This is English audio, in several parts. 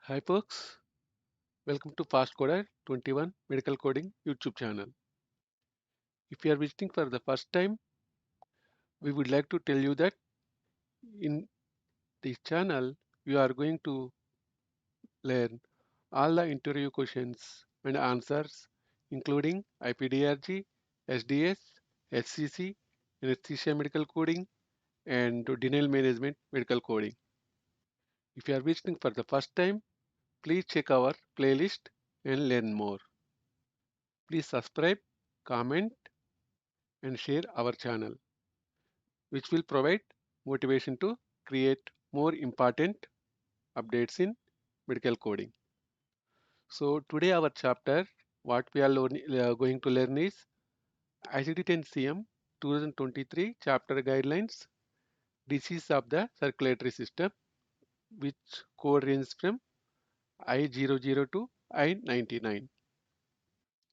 Hi folks, welcome to Fast Coder 21 Medical Coding YouTube channel. If you are visiting for the first time, we would like to tell you that in this channel you are going to learn all the interview questions and answers including IPDRG, SDS, HCC, anesthesia medical coding and denial management medical coding. If you are visiting for the first time, please check our playlist and learn more. Please subscribe, comment and share our channel, which will provide motivation to create more important updates in medical coding. So today our chapter, what we are going to learn is ICD-10 CM 2023 chapter guidelines, disease of the circulatory system, which code ranges from I00 to I99.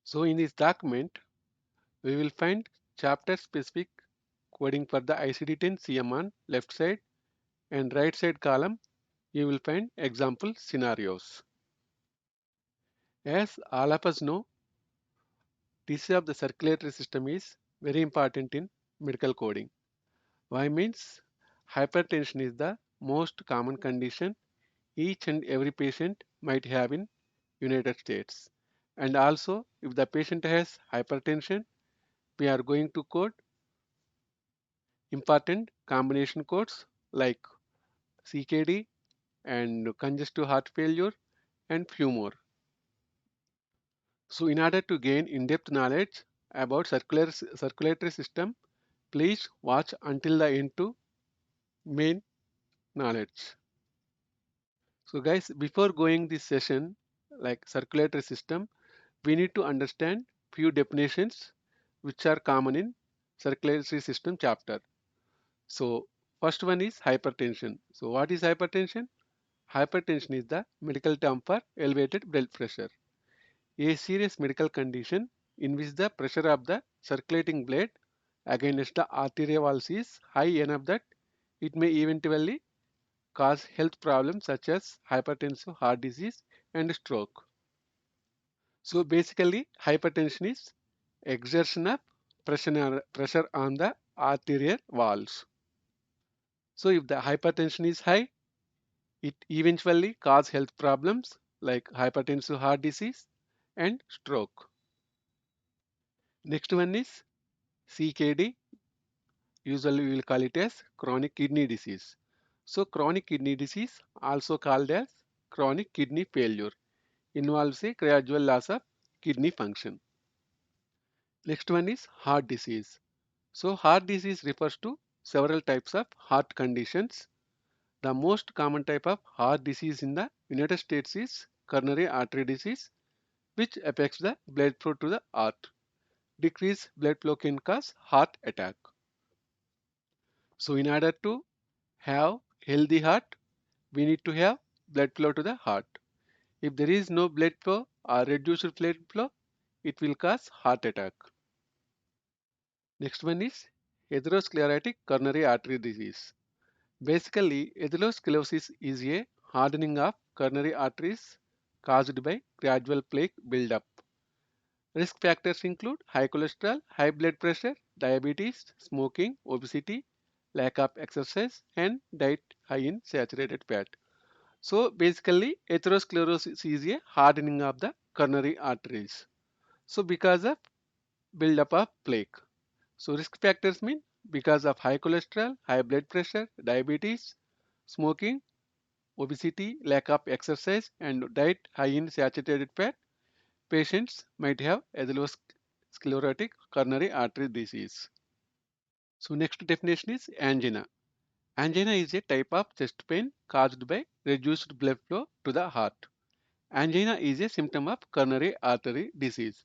So in this document, we will find chapter specific coding for the ICD-10 CM on left side and right side column you will find example scenarios. As all of us know, disease of the circulatory system is very important in medical coding. Why means hypertension is the most common condition each and every patient might have in United States. And also if the patient has hypertension, we are going to code important combination codes like CKD and congestive heart failure and few more. So in order to gain in-depth knowledge about circulatory system, please watch until the end to main knowledge. So guys, before going this session like circulatory system, we need to understand few definitions which are common in circulatory system chapter. So first one is hypertension. So what is hypertension? Hypertension is the medical term for elevated blood pressure, a serious medical condition in which the pressure of the circulating blood against the arterial walls is high enough that it may eventually cause health problems such as hypertensive heart disease and stroke. So basically hypertension is exertion of pressure on the arterial walls. So if the hypertension is high, it eventually cause health problems like hypertensive heart disease and stroke. Next one is CKD. Usually we will call it as chronic kidney disease. So chronic kidney disease, also called as chronic kidney failure, involves a gradual loss of kidney function. Next one is heart disease. So heart disease refers to several types of heart conditions. The most common type of heart disease in the United States is coronary artery disease, which affects the blood flow to the heart. Decreased blood flow can cause heart attack. So in order to have healthy heart, we need to have blood flow to the heart. If there is no blood flow or reduced blood flow, it will cause heart attack. Next one is atherosclerotic coronary artery disease. Basically, atherosclerosis is a hardening of coronary arteries caused by gradual plaque buildup. Risk factors include high cholesterol, high blood pressure, diabetes, smoking, obesity, lack of exercise, and diet high in saturated fat. So basically, atherosclerosis is a hardening of the coronary arteries. So because of buildup of plaque. So risk factors mean because of high cholesterol, high blood pressure, diabetes, smoking, obesity, lack of exercise, and diet high in saturated fat, patients might have atherosclerotic coronary artery disease. So next definition is angina. Angina is a type of chest pain caused by reduced blood flow to the heart. Angina is a symptom of coronary artery disease.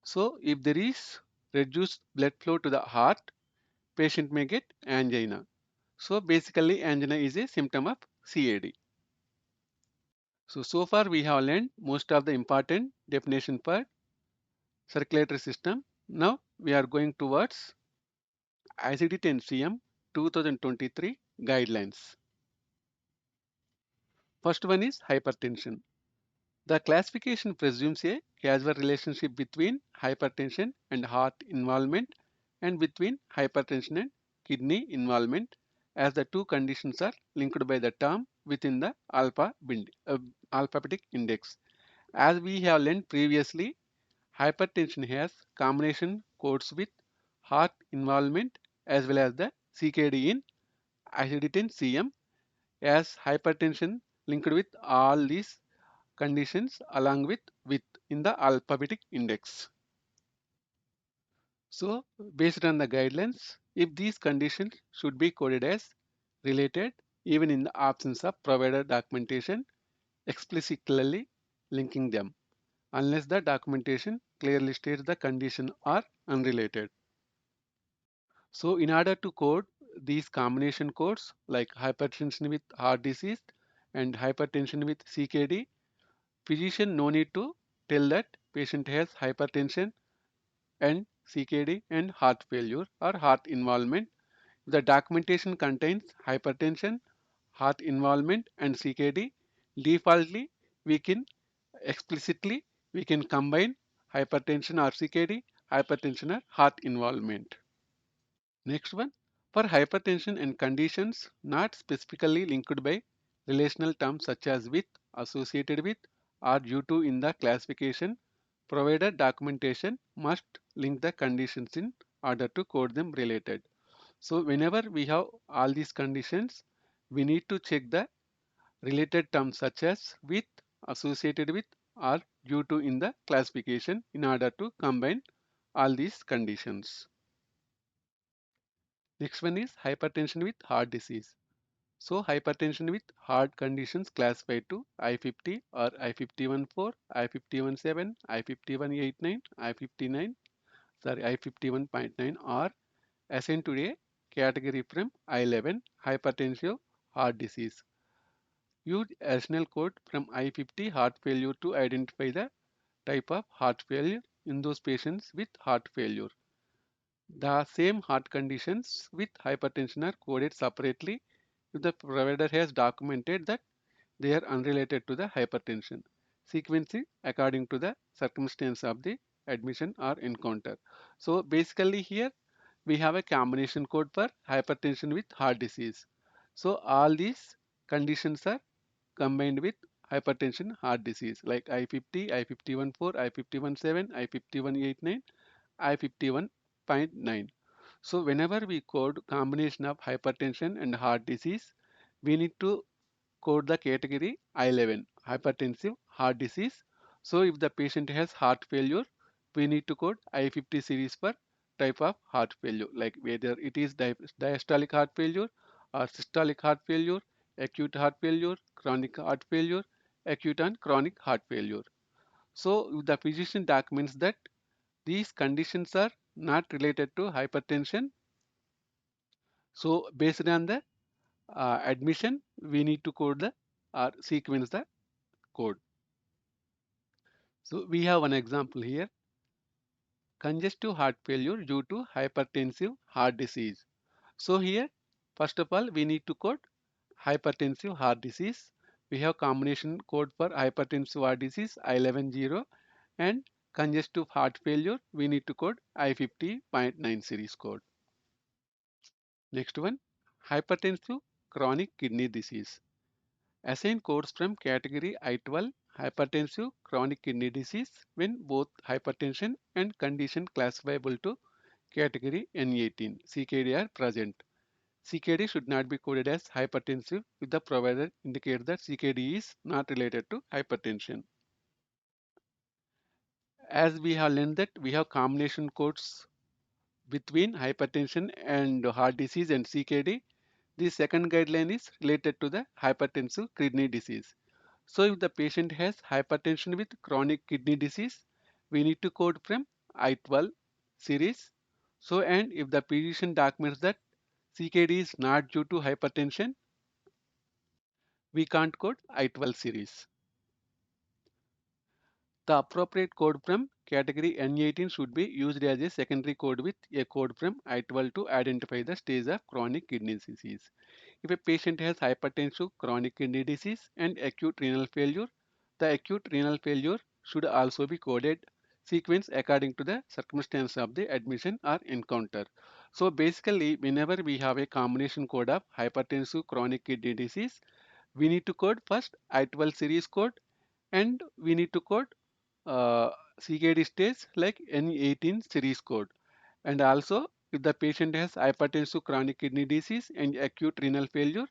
So if there is reduced blood flow to the heart, patient may get angina. So basically angina is a symptom of CAD. So far we have learned most of the important definition for circulatory system. Now we are going towards ICD-10 CM 2023 guidelines. First one is hypertension. The classification presumes a causal relationship between hypertension and heart involvement and between hypertension and kidney involvement, as the two conditions are linked by the term within the alphabetic index. As we have learned previously, hypertension has combination codes with heart involvement as well as the CKD in ICD-10 CM, as hypertension linked with all these conditions along with in the alphabetic index. So based on the guidelines, if these conditions should be coded as related even in the absence of provider documentation explicitly linking them, unless the documentation clearly states the condition are unrelated. So in order to code these combination codes like hypertension with heart disease and hypertension with CKD, physician no need to tell that patient has hypertension and CKD and heart failure or heart involvement. The documentation contains hypertension, heart involvement and CKD. Defaultly, we can explicitly we can combine hypertension or CKD, hypertension or heart involvement. Next one, for hypertension and conditions not specifically linked by relational terms such as with, associated with, or due to in the classification, provided documentation must link the conditions in order to code them related. So whenever we have all these conditions, we need to check the related terms such as with, associated with, or due to in the classification in order to combine all these conditions. Next one is hypertension with heart disease. So hypertension with heart conditions classified to I50 or I51.4, I51.7, I51.89, I59, I51.9 are assigned to a category from I11 hypertensive heart disease. Use additional code from I50 heart failure to identify the type of heart failure in those patients with heart failure. The same heart conditions with hypertension are coded separately if the provider has documented that they are unrelated to the hypertension, sequencing according to the circumstance of the admission or encounter. So basically here we have a combination code for hypertension with heart disease. So all these conditions are combined with hypertension heart disease like I50, I51.4, I51.7, I51.89, I51.9. So whenever we code combination of hypertension and heart disease, we need to code the category I11 hypertensive heart disease. So if the patient has heart failure, we need to code I50 series for type of heart failure, like whether it is diastolic heart failure or systolic heart failure, acute heart failure, chronic heart failure, acute and chronic heart failure. So if the physician documents that these conditions are not related to hypertension, so based on the admission, we need to code the or sequence the code. So we have one example here, congestive heart failure due to hypertensive heart disease. So here, first of all, we need to code hypertensive heart disease. We have combination code for hypertensive heart disease I110 and congestive heart failure, we need to code I50.9 series code. Next one, hypertensive chronic kidney disease. Assign codes from category I12 hypertensive chronic kidney disease when both hypertension and condition classifiable to category N18 CKD are present. CKD should not be coded as hypertensive if the provider indicates that CKD is not related to hypertension. As we have learned that we have combination codes between hypertension and heart disease and CKD. The second guideline is related to the hypertensive kidney disease. So if the patient has hypertension with chronic kidney disease, we need to code from I12 series. So and if the physician documents that CKD is not due to hypertension, we can't code I12 series. The appropriate code from category N18 should be used as a secondary code with a code from I12 to identify the stage of chronic kidney disease. If a patient has hypertension, chronic kidney disease, and acute renal failure, the acute renal failure should also be coded sequence according to the circumstance of the admission or encounter. So basically, whenever we have a combination code of hypertensive chronic kidney disease, we need to code first I12 series code, and we need to code uh, CKD stage like N18 series code. And also, if the patient has hypertensive chronic kidney disease and acute renal failure,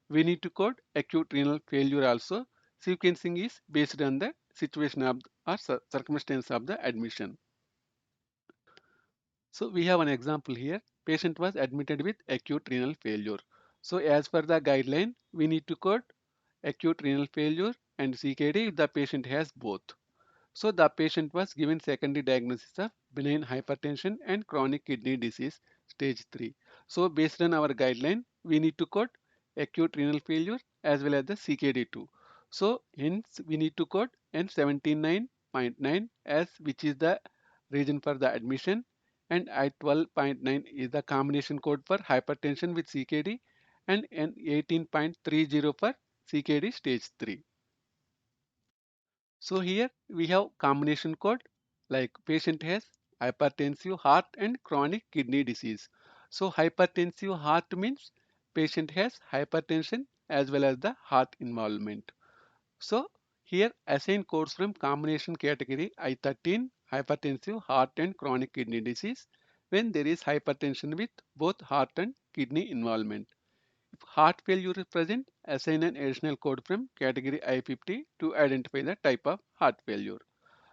we need to code acute renal failure also. Sequencing is based on the situation of or circumstance of the admission. So we have an example here. Patient was admitted with acute renal failure. So as per the guideline, we need to code acute renal failure and CKD if the patient has both. So the patient was given secondary diagnosis of benign hypertension and chronic kidney disease stage 3. So based on our guideline, we need to code acute renal failure as well as the CKD2. So hence we need to code N79.9 as which is the reason for the admission, and I12.9 is the combination code for hypertension with CKD, and N18.30 for CKD stage 3. So here we have combination code like patient has hypertensive heart and chronic kidney disease. So hypertensive heart means patient has hypertension as well as the heart involvement. So here assign codes from combination category I13 hypertensive heart and chronic kidney disease when there is hypertension with both heart and kidney involvement. If heart failure is present, assign an additional code from category I50 to identify the type of heart failure.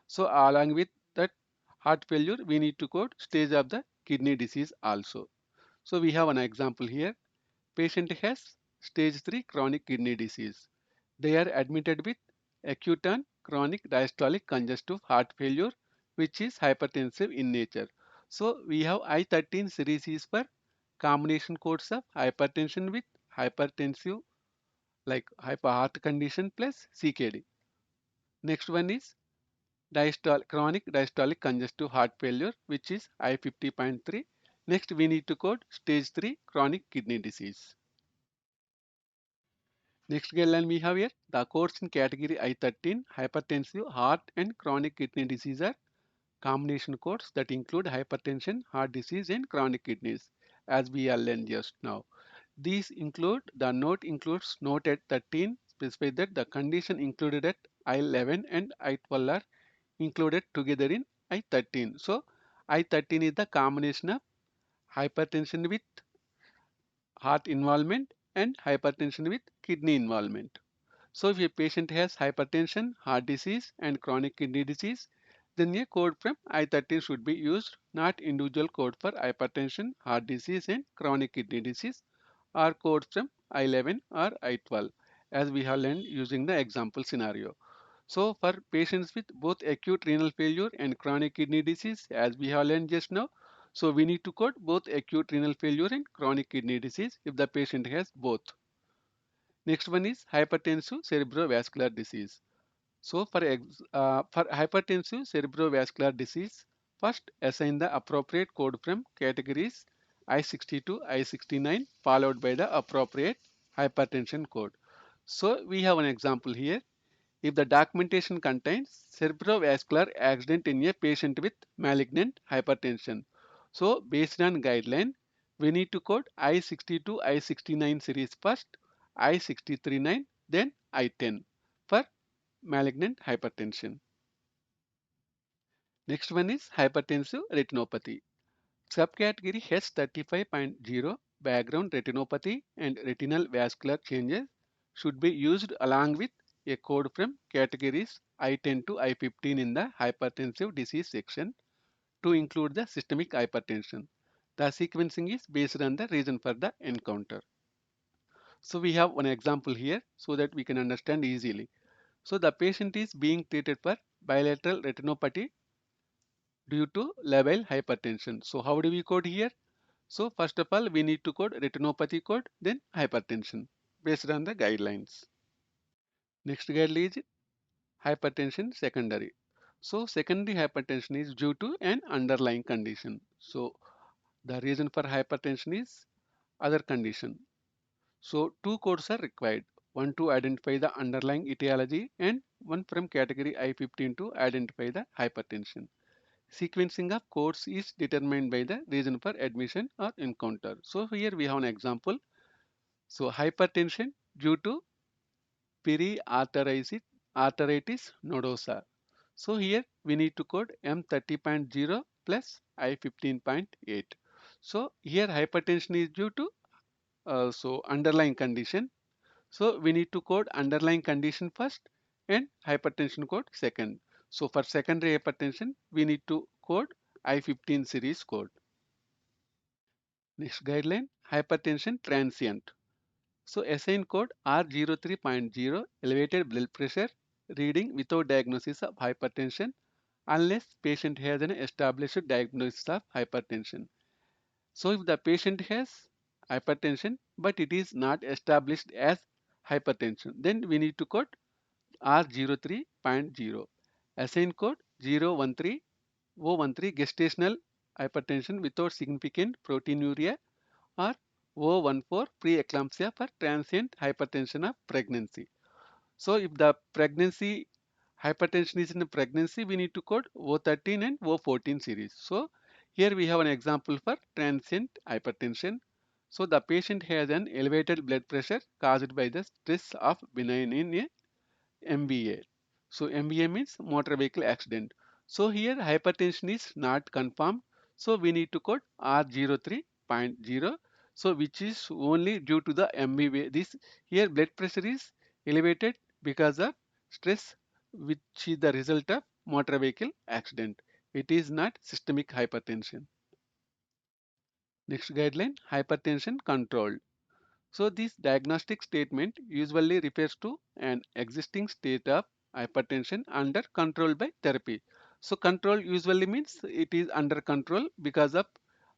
So along with that heart failure, we need to code stage of the kidney disease also. So we have an example here. Patient has stage 3 chronic kidney disease. They are admitted with acute and chronic diastolic congestive heart failure, which is hypertensive in nature. So we have I13 series is for combination codes of hypertension with hypertensive like hyper heart condition plus CKD. Next one is chronic diastolic congestive heart failure, which is I50.3. Next, we need to code stage 3 chronic kidney disease. Next guideline we have here, the codes in category I13, hypertensive, heart and chronic kidney disease are combination codes that include hypertension, heart disease and chronic kidneys, as we are learned just now. These include, the note includes note at 13, specify that the condition included at I11 and I12 are included together in I13. So I13 is the combination of hypertension with heart involvement and hypertension with kidney involvement. So if a patient has hypertension, heart disease and chronic kidney disease, then a code from I13 should be used, not individual code for hypertension, heart disease and chronic kidney disease, or codes from I11 or I12, as we have learned using the example scenario. So for patients with both acute renal failure and chronic kidney disease, as we have learned just now, so we need to code both acute renal failure and chronic kidney disease if the patient has both. Next one is hypertensive cerebrovascular disease. So for hypertensive cerebrovascular disease, first assign the appropriate code from categories I60 to I69 followed by the appropriate hypertension code. So we have an example here. If the documentation contains cerebrovascular accident in a patient with malignant hypertension. So based on guideline, we need to code I60 to I69 series first, I639, then I10 for malignant hypertension. Next one is hypertensive retinopathy. Subcategory H35.0 background retinopathy and retinal vascular changes should be used along with a code from categories I10 to I15 in the hypertensive disease section to include the systemic hypertension. The sequencing is based on the reason for the encounter. So we have one example here so that we can understand easily. So the patient is being treated for bilateral retinopathy due to labile hypertension. So how do we code here? So first of all, we need to code retinopathy code, then hypertension based on the guidelines. Next guideline is hypertension secondary. So secondary hypertension is due to an underlying condition. So the reason for hypertension is other condition. So two codes are required. One to identify the underlying etiology and one from category I-15 to identify the hypertension. Sequencing of codes is determined by the reason for admission or encounter. So here we have an example. So hypertension due to periarteritis nodosa. So here we need to code M30.0 plus I15.8. So here hypertension is due to underlying condition. So we need to code underlying condition first and hypertension code second. So for secondary hypertension, we need to code I15 series code. Next guideline, hypertension transient. So assign code R03.0 elevated blood pressure reading without diagnosis of hypertension unless patient has an established diagnosis of hypertension. So if the patient has hypertension but it is not established as hypertension, then we need to code R03.0. Assign code 013 013 gestational hypertension without significant proteinuria or O14 preeclampsia for transient hypertension of pregnancy. So if the pregnancy hypertension is in a pregnancy, we need to code O13 and O14 series. So here we have an example for transient hypertension. So the patient has an elevated blood pressure caused by the stress of benign in a MVA. So MVA means motor vehicle accident. So here hypertension is not confirmed. So we need to code R03.0. So which is only due to the MVA. This here blood pressure is elevated because of stress which is the result of motor vehicle accident. It is not systemic hypertension. Next guideline, hypertension control. So this diagnostic statement usually refers to an existing state of hypertension under control by therapy. So control usually means it is under control because of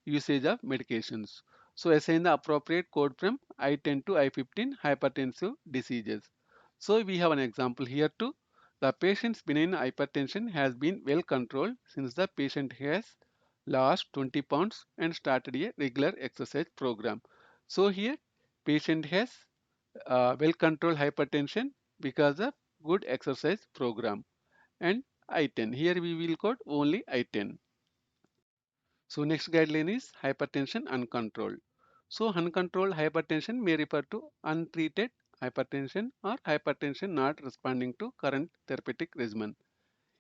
usage of medications. So assign the appropriate code from I10 to I15 hypertensive diseases. So we have an example here too. The patient's benign hypertension has been well controlled since the patient has lost 20 pounds and started a regular exercise program. So here patient has well-controlled hypertension because of good exercise program and I10. Here we will code only I10. So next guideline is hypertension uncontrolled. So uncontrolled hypertension may refer to untreated hypertension or hypertension not responding to current therapeutic regimen.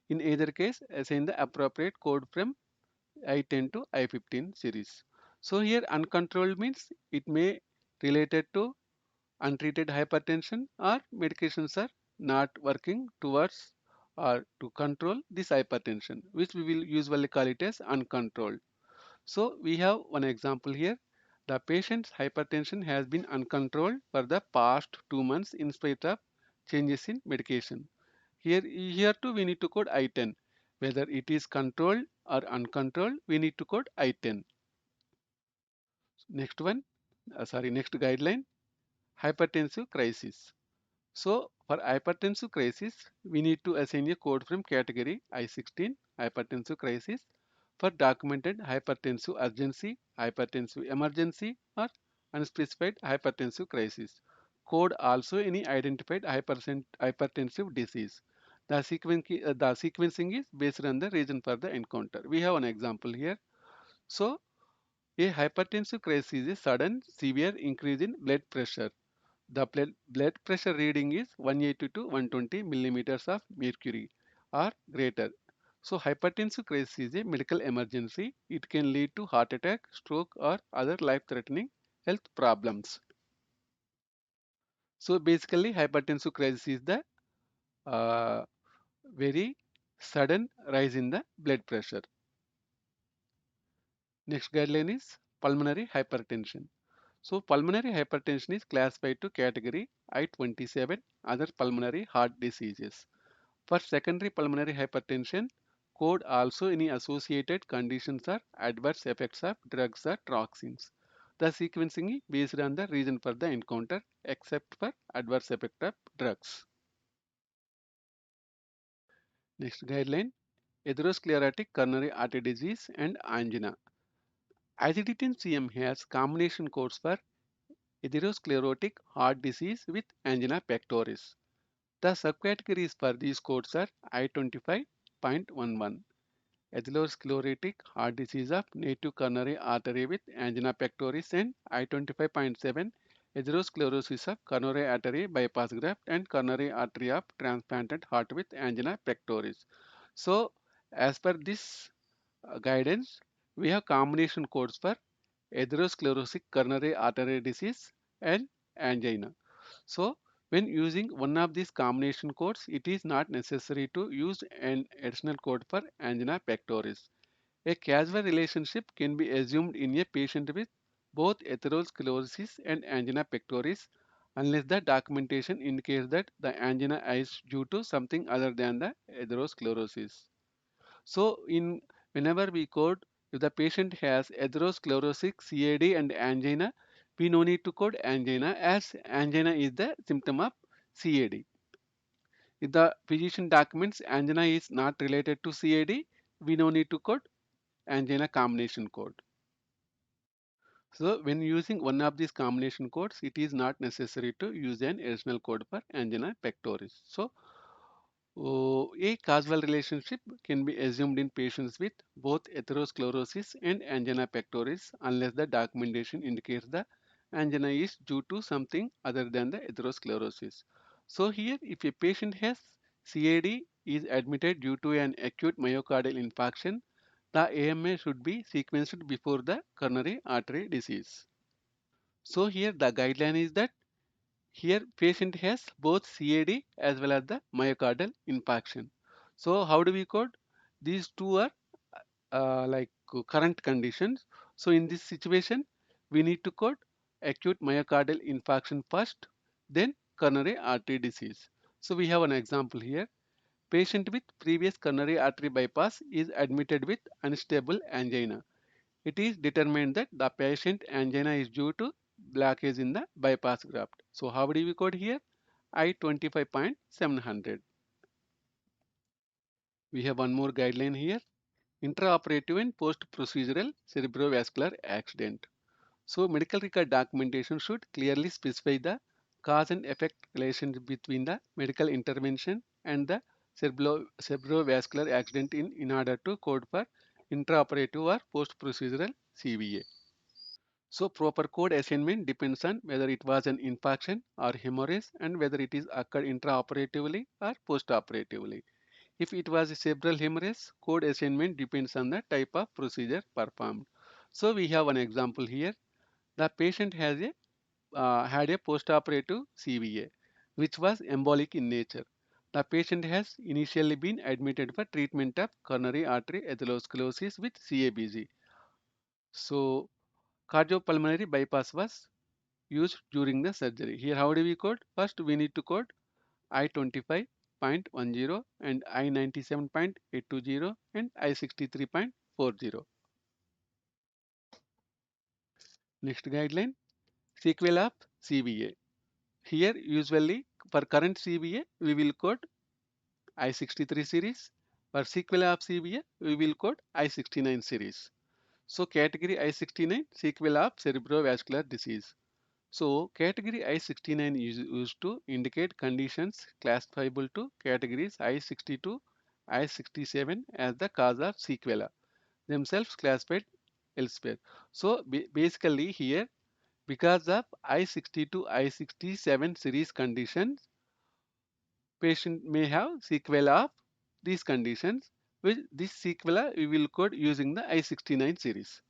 In either case, assign the appropriate code from I10 to I15 series. So here uncontrolled means it may related to untreated hypertension or medications are not working towards or to control this hypertension, which we will usually call it as uncontrolled. So we have one example here. The patient's hypertension has been uncontrolled for the past 2 months in spite of changes in medication. Here too we need to code I10. Whether it is controlled or uncontrolled, we need to code I10. Next one, next guideline, hypertensive crisis. So for hypertensive crisis, we need to assign a code from category I16 hypertensive crisis for documented hypertensive urgency, hypertensive emergency or unspecified hypertensive crisis. Code also any identified hypertensive disease. The sequencing is based on the reason for the encounter. We have an example here. So a hypertensive crisis is a sudden severe increase in blood pressure. The blood pressure reading is 180 to 120 millimeters of mercury or greater. So hypertensive crisis is a medical emergency. It can lead to heart attack, stroke or other life-threatening health problems. So basically hypertensive crisis is the uh, very sudden rise in the blood pressure. Next guideline is pulmonary hypertension. So pulmonary hypertension is classified to category I27 other pulmonary heart diseases. For secondary pulmonary hypertension, code also any associated conditions or adverse effects of drugs or toxins. The sequencing is based on the reason for the encounter except for adverse effect of drugs. Next guideline, atherosclerotic coronary artery disease, and angina. ICD-10 CM has combination codes for atherosclerotic heart disease with angina pectoris. The subcategories for these codes are I25.11, atherosclerotic heart disease of native coronary artery with angina pectoris, and I25.7, atherosclerosis of coronary artery bypass graft and coronary artery of transplanted heart with angina pectoris. So, as per this guidance, we have combination codes for atherosclerotic coronary artery disease and angina. So, when using one of these combination codes, it is not necessary to use an additional code for angina pectoris. A causal relationship can be assumed in a patient with both atherosclerosis and angina pectoris unless the documentation indicates that the angina is due to something other than the atherosclerosis. So, in whenever we code, if the patient has atherosclerosis, CAD, and angina, we no need to code angina as angina is the symptom of CAD. If the physician documents angina is not related to CAD, we no need to code angina combination code. So when using one of these combination codes, it is not necessary to use an additional code for angina pectoris. So a causal relationship can be assumed in patients with both atherosclerosis and angina pectoris unless the documentation indicates the angina is due to something other than the atherosclerosis. So here, if a patient has CAD is admitted due to an acute myocardial infarction, the AMA should be sequenced before the coronary artery disease. So here the guideline is that here patient has both CAD as well as the myocardial infarction. So how do we code? These two are current conditions. So in this situation, we need to code acute myocardial infarction first, then coronary artery disease. So we have an example here. Patient with previous coronary artery bypass is admitted with unstable angina. It is determined that the patient angina is due to blockage in the bypass graft. So how do we code here? I25.700. We have one more guideline here. Intraoperative and post-procedural cerebrovascular accident. So medical record documentation should clearly specify the cause and effect relationship between the medical intervention and the cerebrovascular accident in order to code for intraoperative or post-procedural CVA. So proper code assignment depends on whether it was an infarction or hemorrhage and whether it is occurred intraoperatively or postoperatively. If it was a cerebral hemorrhage, code assignment depends on the type of procedure performed. So we have an example here. The patient had a postoperative CVA, which was embolic in nature. The patient has initially been admitted for treatment of coronary artery atherosclerosis with CABG. So cardiopulmonary bypass was used during the surgery. Here, how do we code? First, we need to code I25.10 and I97.820 and I63.40. Next guideline, sequel of CVA. Here, usually for current CVA, we will code I63 series. For sequel of CVA, we will code I69 series. So, category I69, sequel of cerebrovascular disease. So category I69 is used to indicate conditions classifiable to categories I62, I67 as the cause of sequela, themselves classified elsewhere. So basically here, because of I62, I67 series conditions, patient may have sequela of these conditions. With this sequela, we will code using the I69 series.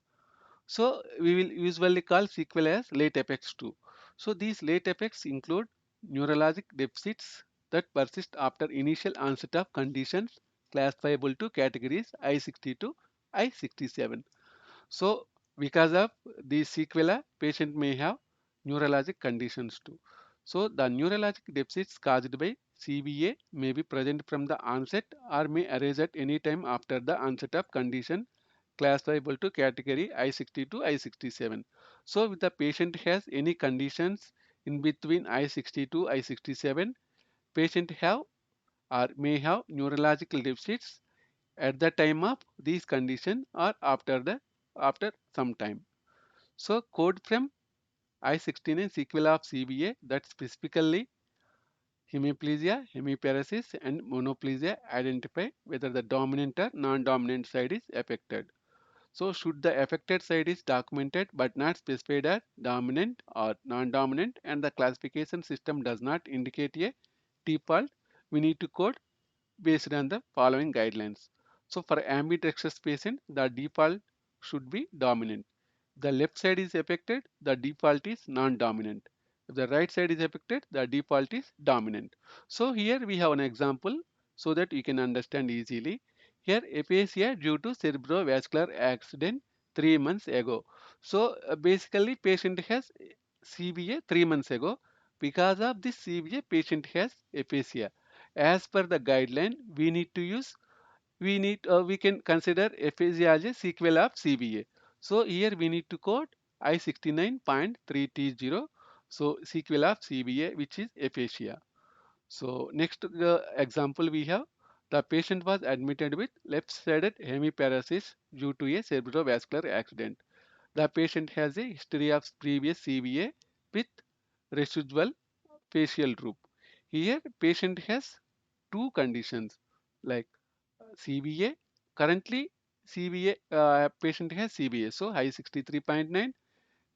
So we will usually call sequel as late effects too. So these late effects include neurologic deficits that persist after initial onset of conditions classifiable to categories I62, I67. So because of these sequela, patient may have neurologic conditions too. So the neurologic deficits caused by CVA may be present from the onset or may arise at any time after the onset of condition classifiable to category I62, I67. So if the patient has any conditions in between I62, I67, patient have or may have neurological deficits at the time of these condition or after some time. So code from I-69 sequel of CVA that specifically hemiplegia, hemiparesis, and monoplegia identify whether the dominant or non-dominant side is affected. So should the affected side is documented but not specified as dominant or non-dominant and the classification system does not indicate a default, we need to code based on the following guidelines. So for ambidextrous patient, the default should be dominant. The left side is affected, the default is non-dominant. If the right side is affected, the default is dominant. So here we have an example so that you can understand easily. Here aphasia due to cerebrovascular accident 3 months ago. So basically patient has CVA 3 months ago. Because of this CVA, patient has aphasia. As per the guideline, we can consider aphasia as a sequel of CVA. So here we need to code I69.3T0. So sequel of CVA, which is aphasia. So next example we have the patient was admitted with left-sided hemiparesis due to a cerebrovascular accident. The patient has a history of previous CVA with residual facial droop. Here patient has two conditions like CVA. Currently CVA patient has CVA. So I 63.9,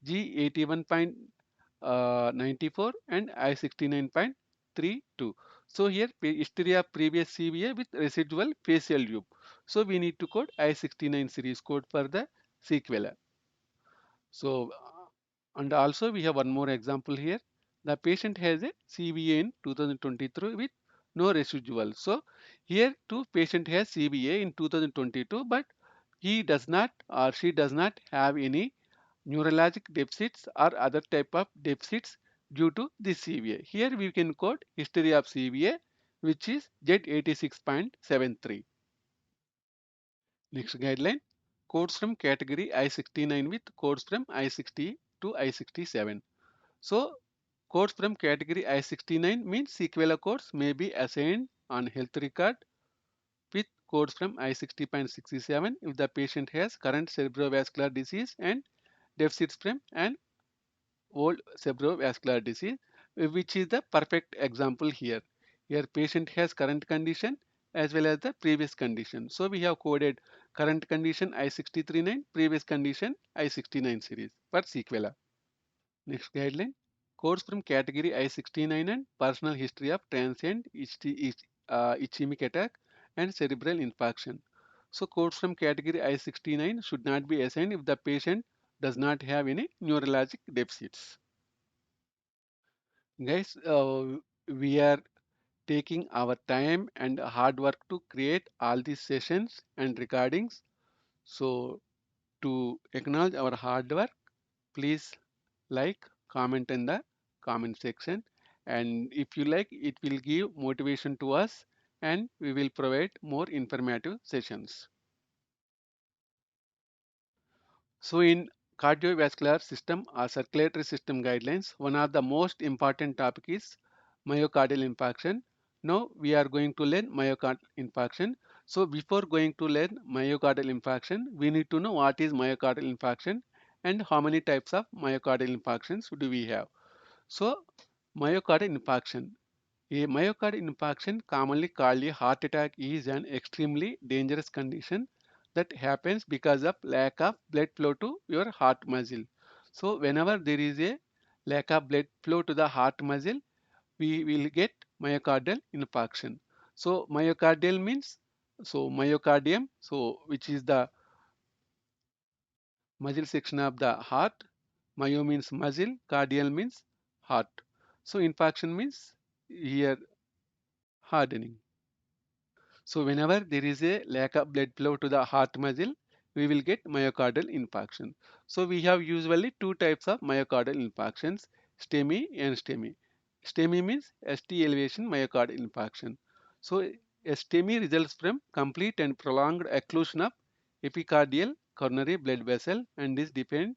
G 81.94 and I 69.32. So here history of previous CVA with residual facial loop. So we need to code I 69 series code for the sequela. So and also we have one more example here. The patient has a CVA in 2023 with no residual. So here too patient has CVA in 2022 but he does not or she does not have any neurologic deficits or other type of deficits due to this CVA. Here we can code history of CVA which is Z86.73. Next guideline, codes from category I69 with codes from I60 to I67. So codes from category I69 means sequela codes may be assigned on health record with codes from I60.67 if the patient has current cerebrovascular disease and deficits from an old cerebrovascular disease, which is the perfect example here. Here patient has current condition as well as the previous condition. So we have coded current condition I639, previous condition I69 series for sequela. Next guideline, codes from category I69 and personal history of transient ischemic attack and cerebral infarction. So codes from category I69 should not be assigned if the patient does not have any neurologic deficits. Guys, we are taking our time and hard work to create all these sessions and recordings. So to acknowledge our hard work, please like, comment in the comment section. And if you like, it will give motivation to us and we will provide more informative sessions. So in cardiovascular system or circulatory system guidelines, one of the most important topic is myocardial infarction. Now we are going to learn myocardial infarction. So before going to learn myocardial infarction, we need to know what is myocardial infarction and how many types of myocardial infarctions do we have. So myocardial infarction. A myocardial infarction, commonly called a heart attack, is an extremely dangerous condition that happens because of lack of blood flow to your heart muscle. So whenever there is a lack of blood flow to the heart muscle, we will get myocardial infarction. So myocardial means myocardium, which is the muscle section of the heart. Myo means muscle, cardial means heart. So infarction means here hardening. So whenever there is a lack of blood flow to the heart muscle, we will get myocardial infarction. So we have usually two types of myocardial infarctions, STEMI and STEMI. STEMI means ST elevation myocardial infarction. So a STEMI results from complete and prolonged occlusion of epicardial coronary blood vessel and is defined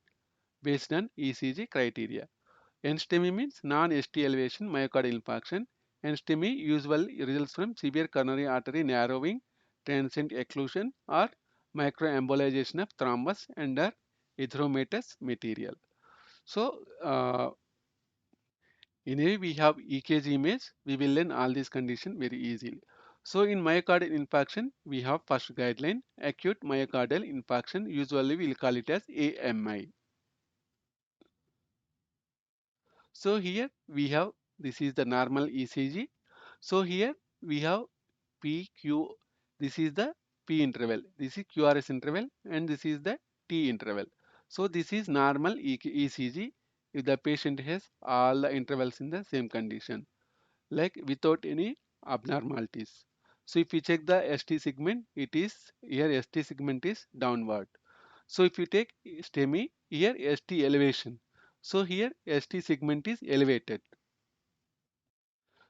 based on ECG criteria. NSTEMI means non-ST elevation myocardial infarction. NSTEMI usually results from severe coronary artery narrowing transient occlusion or microembolization of thrombus under erythematous material. So, anyway, we have EKG image. We will learn all these conditions very easily. So, in myocardial infarction, we have first guideline acute myocardial infarction. Usually, we will call it as AMI. So, here we have this is the normal ECG. So, here we have PQ. This is the P interval. This is QRS interval, and this is the T interval. So, this is normal ECG if the patient has all the intervals in the same condition, like without any abnormalities. So if you check the ST segment, it is here ST segment is downward. So if you take STEMI, here ST elevation. So here ST segment is elevated.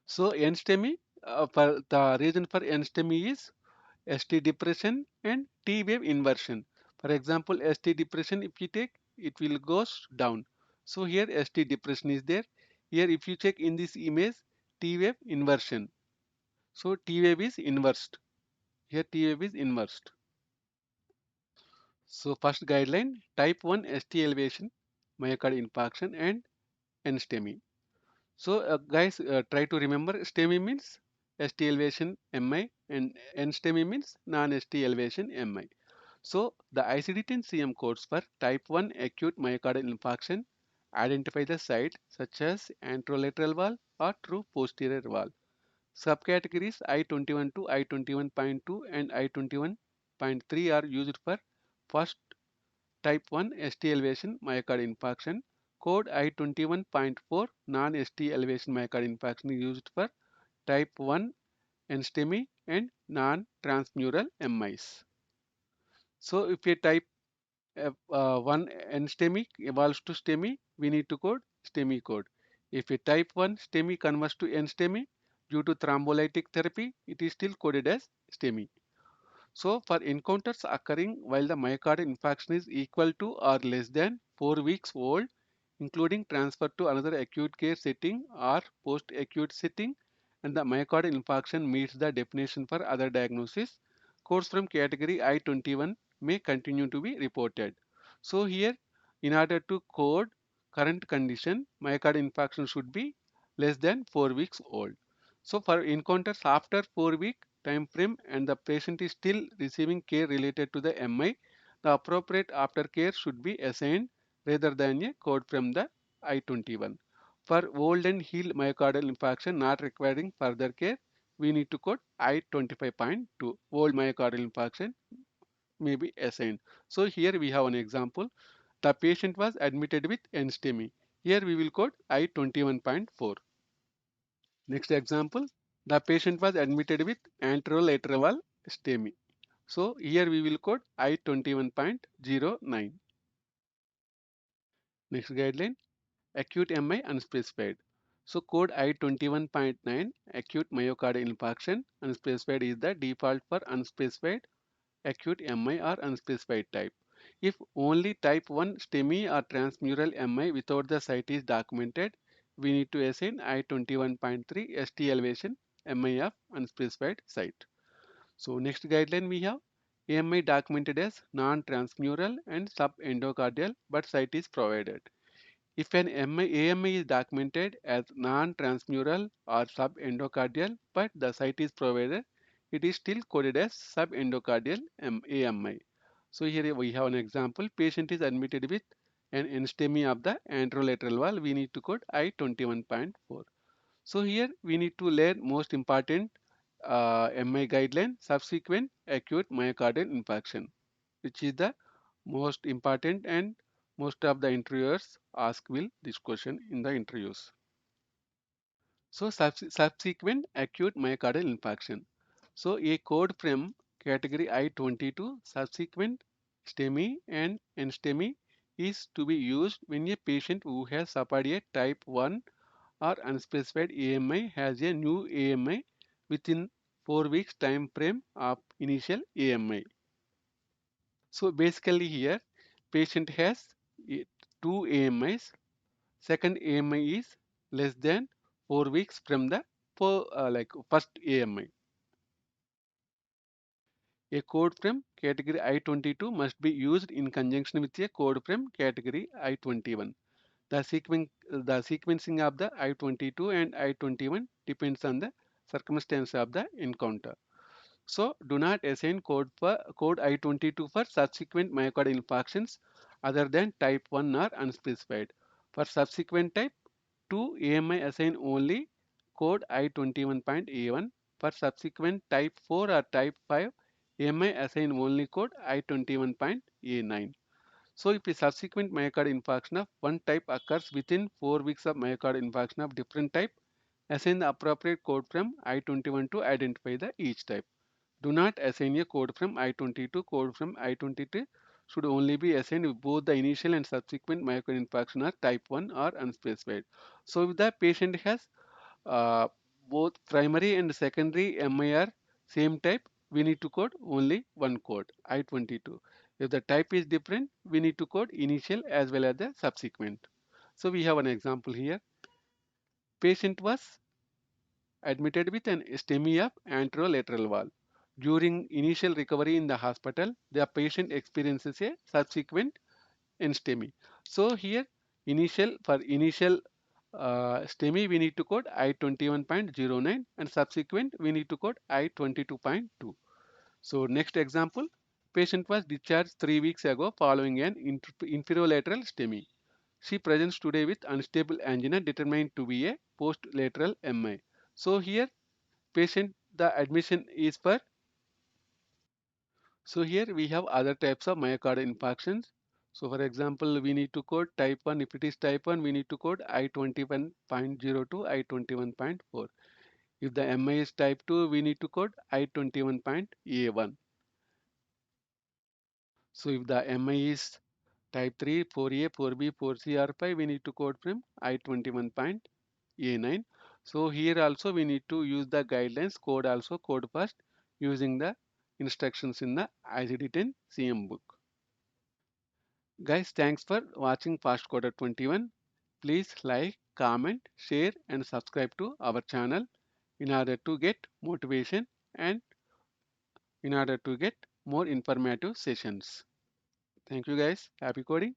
So NSTEMI, for the reason for NSTEMI is ST depression and T wave inversion. For example, ST depression if you take, it will goes down. So here ST depression is there. Here if you check in this image, T wave inversion. So T wave is inversed. Here T wave is inversed. So first guideline type 1 ST elevation, myocardial infarction and NSTEMI. So guys try to remember STEMI means ST elevation MI and NSTEMI means non-ST elevation MI. So the ICD-10 CM codes for type 1 acute myocardial infarction identify the site such as anterolateral wall or true posterior wall. Subcategories I-21 to I-21.2 and I-21.3 are used for first type 1 ST elevation myocardial infarction. Code I-21.4 non-ST elevation myocardial infarction is used for type 1 NSTEMI and non-transmural MIs. So if a type 1 NSTEMI evolves to STEMI, we need to code STEMI code. If a type 1 STEMI converts to NSTEMI due to thrombolytic therapy, it is still coded as STEMI. So for encounters occurring while the myocardial infarction is equal to or less than 4 weeks old, including transfer to another acute care setting or post-acute setting, and the myocardial infarction meets the definition for other diagnosis, codes from category I-21 may continue to be reported. So here, in order to code current condition, myocardial infarction should be less than 4 weeks old. So for encounters after 4-week time frame and the patient is still receiving care related to the MI, the appropriate aftercare should be assigned rather than a code from the I-21. For old and healed myocardial infarction not requiring further care, we need to code I-25.2. Old myocardial infarction may be assigned. So here we have an example. The patient was admitted with NSTEMI. Here we will code I-21.4. Next example, the patient was admitted with anterolateral STEMI. So here we will code I-21.09. Next guideline, acute MI unspecified. So code I-21.9, acute myocardial infarction unspecified is the default for unspecified acute MI or unspecified type. If only type 1 STEMI or transmural MI without the site is documented, we need to assign I-21.3 ST elevation MI of unspecified site. So next guideline we have AMI documented as non-transmural and subendocardial but site is provided. If an AMI is documented as non-transmural or subendocardial but the site is provided, it is still coded as subendocardial AMI. So here we have an example. Patient is admitted with an NSTEMI of the anterolateral wall. We need to code I-21.4. So here we need to learn most important MI guideline, subsequent acute myocardial infarction, which is the most important and most of the interviewers ask will this question in the interviews. So subsequent acute myocardial infarction. So a code from category I-22 subsequent STEMI and NSTEMI is to be used when a patient who has suffered a type 1 or unspecified AMI has a new AMI within 4 weeks time frame of initial AMI. So basically here patient has two AMIs. Second AMI is less than 4 weeks from the first AMI. A code from category I-22 must be used in conjunction with a code from category I-21. The sequencing of the I-22 and I-21 depends on the circumstance of the encounter. So do not assign code I-22 for subsequent myocardial infarctions other than type 1 or unspecified. For subsequent type 2, AMI assign only code I-21.A1. For subsequent type 4 or type 5, AMI assign only code I-21.A9. So if a subsequent myocardial infarction of one type occurs within 4 weeks of myocardial infarction of different type, assign the appropriate code from I-21 to identify the each type. Do not assign a code from I-22. Code from I-23 should only be assigned if both the initial and subsequent myocardial infarction are type 1 or unspecified. So if the patient has uh, both primary and secondary MIR same type, we need to code only one code, I-22. If the type is different, we need to code initial as well as the subsequent. So we have an example here. Patient was admitted with an STEMI of anterolateral wall. During initial recovery in the hospital, the patient experiences a subsequent STEMI. So here initial STEMI we need to code I-21.09 and subsequent we need to code I-22.2. So next example, patient was discharged 3 weeks ago following an inferolateral STEMI. She presents today with unstable angina determined to be a post-lateral MI. So here patient the admission is for. So here we have other types of myocardial infarctions. So for example, we need to code type 1. If it is type 1, we need to code I-21.02, I-21.4. If the MI is type 2, we need to code I-21.A1. So if the MI is type 3, 4A, 4B, 4C or 5, we need to code from I-21.A9. So here also we need to use the guidelines code first using the instructions in the ICD-10 CM book. Guys, thanks for watching Fast Coder 21. Please like, comment, share and subscribe to our channel in order to get motivation and in order to get more informative sessions. Thank you guys. Happy coding.